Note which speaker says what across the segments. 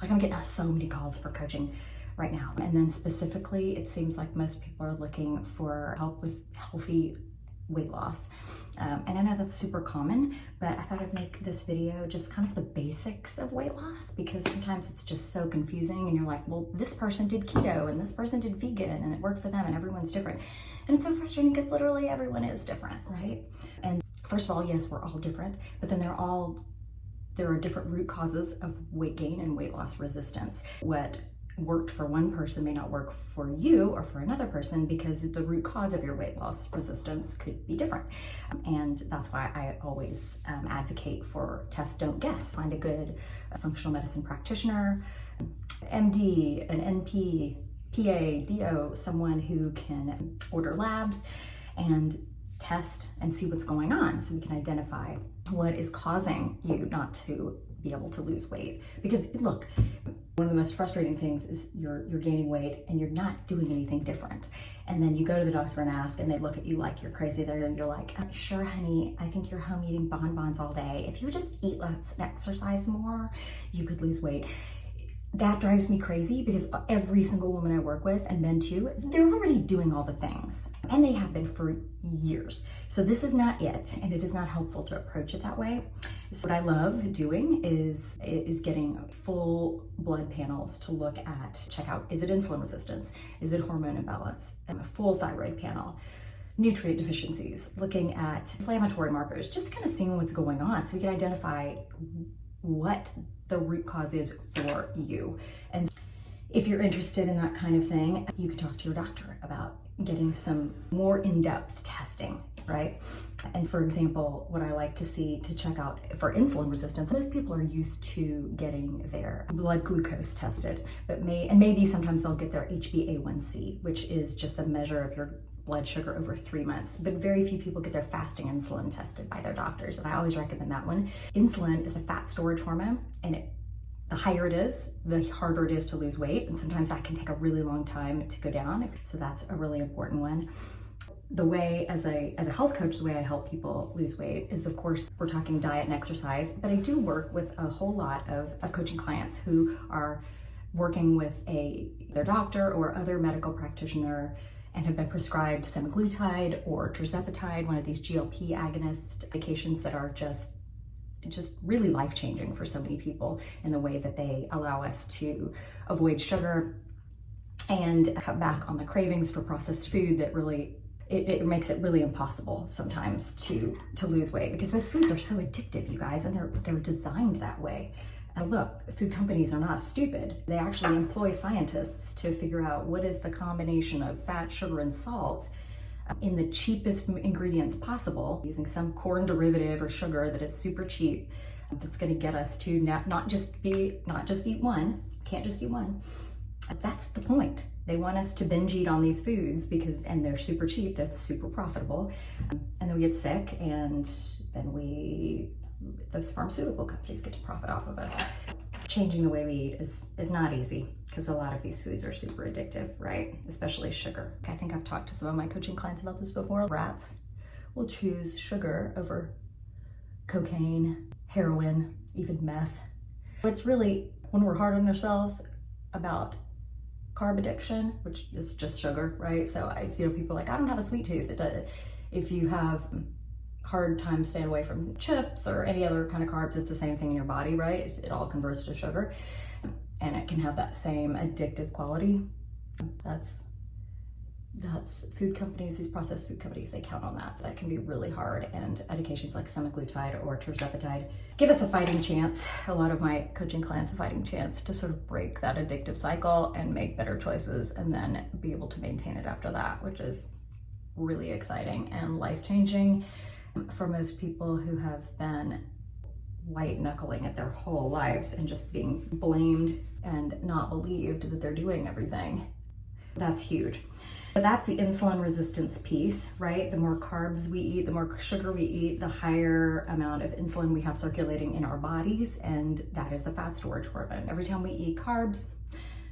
Speaker 1: Like, I'm getting so many calls for coaching right now. And then specifically, it seems like most people are looking for help with healthy weight loss. And I know that's super common, but I thought I'd make this video just kind of the basics of weight loss, because sometimes it's just so confusing and you're like, well, this person did keto and this person did vegan and it worked for them and everyone's different. And it's so frustrating because literally everyone is different, right? And first of all, yes, we're all different, but then there are different root causes of weight gain and weight loss resistance. What worked for one person may not work for you or for another person, because the root cause of your weight loss resistance could be different. And that's why I always advocate for test, don't guess. Find a good functional medicine practitioner, MD, an NP, PA, DO, someone who can order labs and test and see what's going on, so we can identify what is causing you not to be able to lose weight. Because look, one of the most frustrating things is you're gaining weight and you're not doing anything different. And then you go to the doctor and ask, and they look at you like you're crazy. You're like, sure, honey, I think you're home eating bonbons all day. If you would just eat less and exercise more, you could lose weight. That drives me crazy, because every single woman I work with, and men too, they're already doing all the things, and they have been for years. So this is not it, and it is not helpful to approach it that way. So what I love doing is getting full blood panels to look at, check out, is it insulin resistance? Is it hormone imbalance? And a full thyroid panel, nutrient deficiencies, looking at inflammatory markers, just kind of seeing what's going on so we can identify what the root cause is for you. And if you're interested in that kind of thing, you can talk to your doctor about getting some more in-depth testing, right? And for example, what I like to see to check out for insulin resistance, most people are used to getting their blood glucose tested, but maybe sometimes they'll get their HbA1c, which is just a measure of your blood sugar over 3 months, but very few people get their fasting insulin tested by their doctors, and I always recommend that one. Insulin is a fat storage hormone, and the higher it is, the harder it is to lose weight, and sometimes that can take a really long time to go down, so that's a really important one. The way, as a health coach, the way I help people lose weight is, of course, we're talking diet and exercise, but I do work with a whole lot of coaching clients who are working with their doctor or other medical practitioner and have been prescribed semaglutide or tirzepatide, one of these GLP agonist medications that are just really life-changing for so many people in the way that they allow us to avoid sugar and cut back on the cravings for processed food that really it makes it really impossible sometimes to lose weight, because those foods are so addictive, you guys, and they're designed that way. And look, food companies are not stupid. They actually employ scientists to figure out what is the combination of fat, sugar, and salt in the cheapest ingredients possible, using some corn derivative or sugar that is super cheap, that's going to get us to not just eat one, can't just eat one. That's the point. They want us to binge eat on these foods and they're super cheap, that's super profitable. And then we get sick, and then those pharmaceutical companies get to profit off of us. Changing the way we eat is not easy, because a lot of these foods are super addictive, right? Especially sugar. I think I've talked to some of my coaching clients about this before. Rats will choose sugar over cocaine, heroin, even meth. It's really, when we're hard on ourselves about carb addiction, which is just sugar, right? So people are like, I don't have a sweet tooth. If you have hard time staying away from chips or any other kind of carbs, it's the same thing in your body, right? It all converts to sugar, and it can have that same addictive quality. That's food companies, these processed food companies, they count on that. So that can be really hard, and medications like semaglutide or tirzepatide give us a fighting chance. A lot of my coaching clients, a fighting chance to sort of break that addictive cycle and make better choices, and then be able to maintain it after that, which is really exciting and life-changing for most people who have been white knuckling it their whole lives and just being blamed and not believed that they're doing everything. That's huge. But that's the insulin resistance piece, right? The more carbs we eat, the more sugar we eat, the higher amount of insulin we have circulating in our bodies, and that is the fat storage hormone. Every time we eat carbs,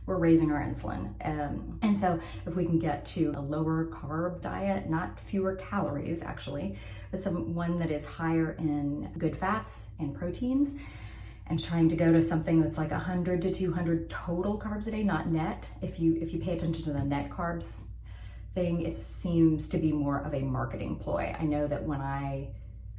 Speaker 1: we're raising our insulin. And so if we can get to a lower carb diet, not fewer calories actually, but one that is higher in good fats and proteins, and trying to go to something that's like 100 to 200 total carbs a day, not net. If you pay attention to the net carbs thing, it seems to be more of a marketing ploy. I know that when I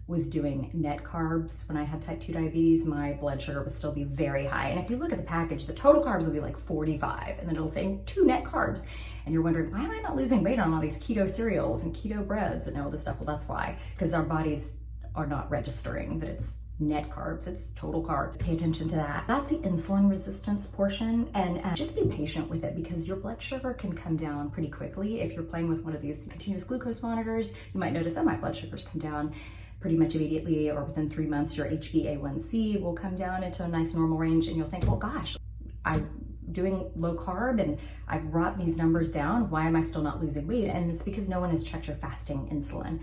Speaker 1: was doing net carbs, when I had type 2 diabetes, my blood sugar would still be very high. And if you look at the package, the total carbs will be like 45, and then it'll say 2 net carbs. And you're wondering, why am I not losing weight on all these keto cereals and keto breads and all this stuff? Well, that's why, because our bodies are not registering that it's net carbs, it's total carbs. Pay attention to that. That's the insulin resistance portion, and just be patient with it, because your blood sugar can come down pretty quickly. If you're playing with one of these continuous glucose monitors, you might notice that my blood sugars come down pretty much immediately, or within 3 months, your HbA1c will come down into a nice normal range, and you'll think, well, gosh, I'm doing low carb and I brought these numbers down. Why am I still not losing weight? And it's because no one has checked your fasting insulin.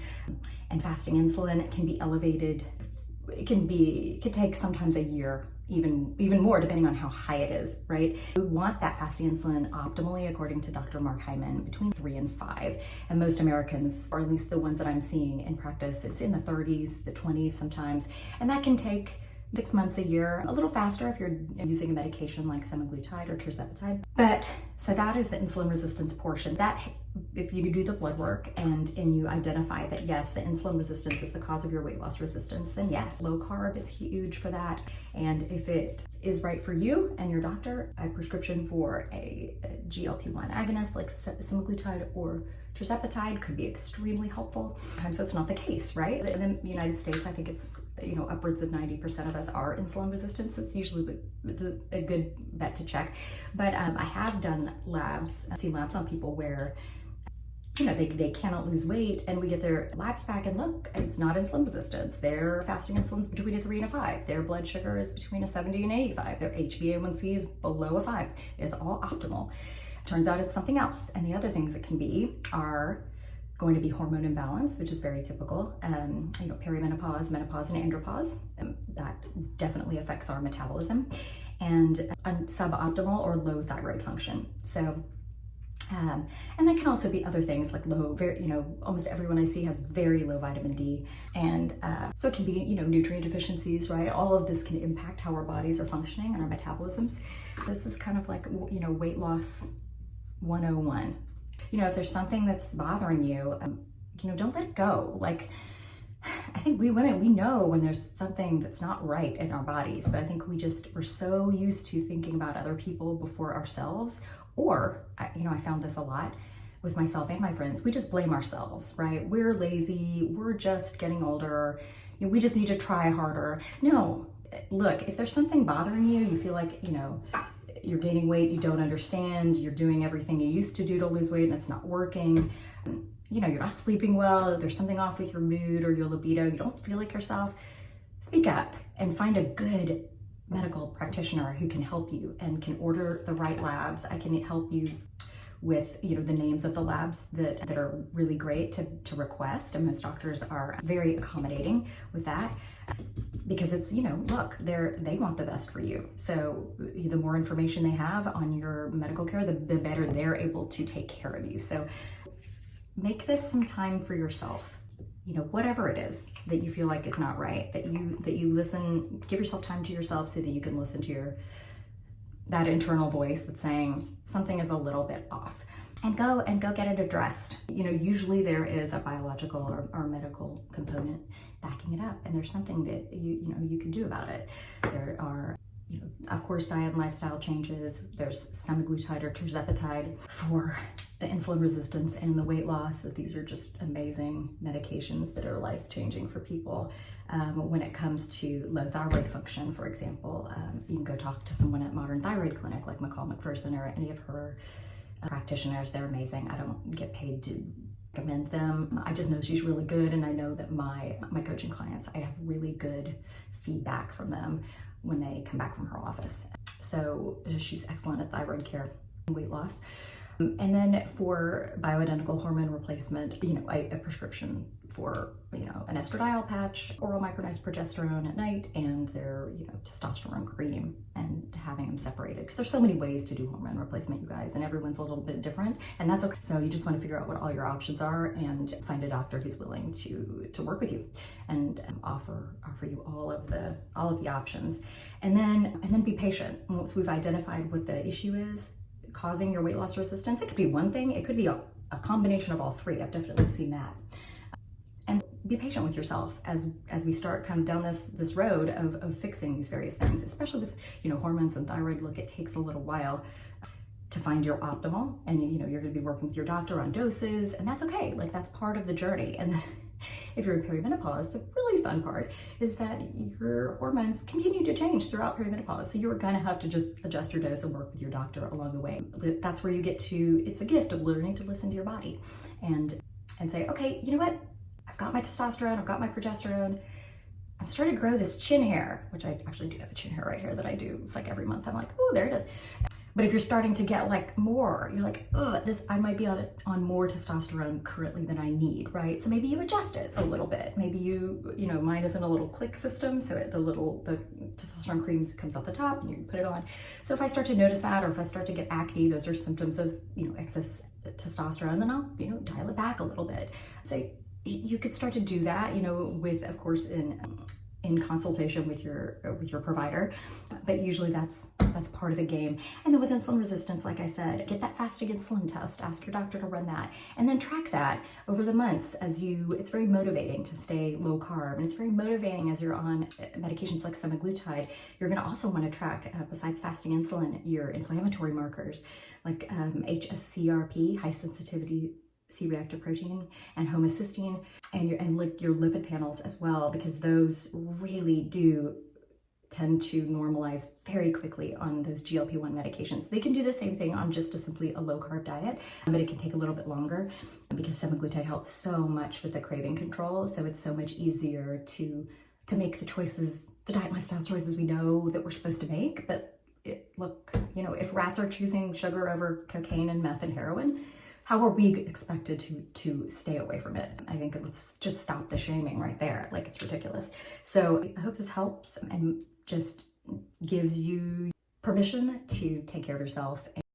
Speaker 1: And fasting insulin can be elevated. It could take sometimes a year, even more, depending on how high it is, right? We want that fasting insulin optimally, according to Dr. Mark Hyman, between 3 and 5. And most Americans, or at least the ones that I'm seeing in practice, it's in the 30s, the 20s sometimes. And that can take 6 months, a year, a little faster if you're using a medication like semaglutide or tirzepatide. But so that is the insulin resistance portion. That, if you do the blood work and you identify that yes, the insulin resistance is the cause of your weight loss resistance, then yes, low carb is huge for that. And if it is right for you and your doctor, a prescription for a GLP-1 agonist like semaglutide or tirzepatide could be extremely helpful. Sometimes that's not the case, right? In the United States, I think it's, upwards of 90% of us are insulin resistant. So it's usually a good bet to check. But I have done labs, I've seen labs on people where they cannot lose weight, and we get their labs back and look, it's not insulin resistance. Their fasting insulin's between a 3 and a 5. Their blood sugar is between a 70 and 85. Their HbA1c is below a 5. It's all optimal. Turns out it's something else. And the other things it can be are going to be hormone imbalance, which is very typical. Perimenopause, menopause, and andropause. That definitely affects our metabolism. And suboptimal or low thyroid function. So, and that can also be other things like almost everyone I see has very low vitamin D. And so it can be, nutrient deficiencies, right? All of this can impact how our bodies are functioning and our metabolisms. This is kind of like, weight loss 101. If there's something that's bothering you, don't let it go. Like, I think we women, we know when there's something that's not right in our bodies, but I think we're so used to thinking about other people before ourselves. Or, I found this a lot with myself and my friends. We just blame ourselves, right? We're lazy. We're just getting older. We just need to try harder. No, look, if there's something bothering you, you feel like, you're gaining weight, you don't understand, you're doing everything you used to do to lose weight and it's not working. You're not sleeping well, there's something off with your mood or your libido, you don't feel like yourself, speak up and find a good medical practitioner who can help you and can order the right labs. I can help you with the names of the labs that are really great to request, and most doctors are very accommodating with that, because it's look, they want the best for you. So the more information they have on your medical care, the better they're able to take care of you. So make this some time for yourself. Whatever it is that you feel like is not right, that you listen, give yourself time to yourself so that you can listen to that internal voice that's saying something is a little bit off, and go get it addressed. Usually there is a biological or medical component backing it up, and there's something that you can do about it. There are, of course, diet and lifestyle changes. There's semaglutide or tirzepatide for the insulin resistance and the weight loss. That these are just amazing medications that are life-changing for people. When it comes to low thyroid function, for example, you can go talk to someone at Modern Thyroid Clinic like McCall McPherson or any of her practitioners. They're amazing. I don't get paid to recommend them. I just know she's really good, and I know that my coaching clients, I have really good feedback from them when they come back from her office. So she's excellent at thyroid care and weight loss. And then for bioidentical hormone replacement, a prescription for, an estradiol patch, oral micronized progesterone at night, and their, testosterone cream, and having them separated. Because there's so many ways to do hormone replacement, you guys, and everyone's a little bit different, and that's okay. So you just want to figure out what all your options are and find a doctor who's willing to work with you and offer you all of the options. And then be patient. Once we've identified what the issue is causing your weight loss resistance, it could be one thing, it could be a combination of all three. I've definitely seen that. And be patient with yourself as we start kind of down this road of fixing these various things, especially with hormones and thyroid. Look, it takes a little while to find your optimal, and you're going to be working with your doctor on doses, and that's okay. Like, that's part of the journey. And then if you're in perimenopause, the really fun part is that your hormones continue to change throughout perimenopause. So you're gonna have to just adjust your dose and work with your doctor along the way. That's where you get to, it's a gift of learning to listen to your body and say, okay, you know what? I've got my testosterone, I've got my progesterone. I'm starting to grow this chin hair, which I actually do have a chin hair right here that I do. It's like every month I'm like, oh, there it is. But if you're starting to get like more, you're like, oh, I might be on more testosterone currently than I need, right? So maybe you adjust it a little bit. Maybe mine isn't a little click system, so the testosterone cream comes off the top and you put it on. So if I start to notice that, or if I start to get acne, those are symptoms of excess testosterone, then I'll dial it back a little bit. So you could start to do that, with, of course, in consultation with your provider, but usually that's part of the game. And then with insulin resistance, like I said, get that fasting insulin test, ask your doctor to run that, and then track that over the months it's very motivating to stay low carb, and it's very motivating as you're on medications like semaglutide. You're gonna also wanna track, besides fasting insulin, your inflammatory markers like HSCRP, high sensitivity C-reactive protein, and homocysteine, and your lipid panels as well, because those really do tend to normalize very quickly on those GLP-1 medications. They can do the same thing on just simply a low carb diet, but it can take a little bit longer because semaglutide helps so much with the craving control. So it's so much easier to make the choices, the diet and lifestyle choices we know that we're supposed to make. But look, if rats are choosing sugar over cocaine and meth and heroin, how are we expected to stay away from it? I think let's just stop the shaming right there. Like, it's ridiculous. So I hope this helps and just gives you permission to take care of yourself